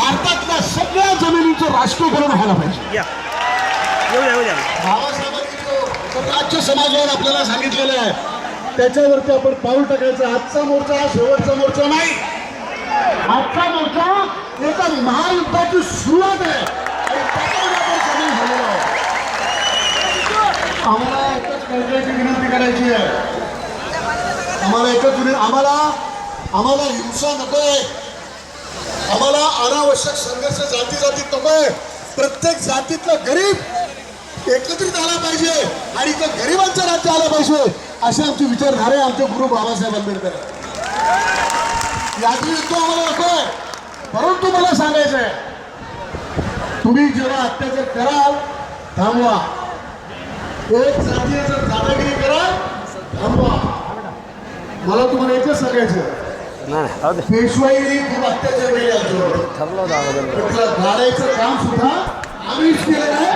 भारतातल्या सगळ्या जमिनीचं राष्ट्रीयकरण व्हायला पाहिजे. बाबासाहेबांनी जो राज्य समाजावर आपल्याला सांगितलेलं आहे त्याच्यावरती आपण पाऊल टाकायचं. आजचा मोर्चा हा शेवटचा मोर्चा नाही. आजचा मोर्चा एका महायुद्धाची सुरुवात आहे आणि त्याच्यामध्ये आपण सामील झालेलो आहोत. आम्हाला एकच कळकळीची विनंती करायची आहे. आम्हाला हिंसा नकोय. आम्हाला अनावश्यक संघर्ष जाती जातीत नकोय. प्रत्येक जातीतला गरीब एकत्रित आला पाहिजे आणि तो गरिबांचं राज्य आलं पाहिजे असे आमचे विचारधारे आमचे गुरु बाबासाहेब आंबेडकर. याची युद्ध आम्हाला नकोय. परंतु मला सांगायचं आहे तुम्ही जेव्हा अत्याचार कराल थांबवा. एक जातीय दादागिरी कराल थांबवा. मला तुम्हाला एकच सांगायचं पेशवाईने खूप अत्याचार केले. गाड्याचं काम सुद्धा आम्हीच केलं नाही.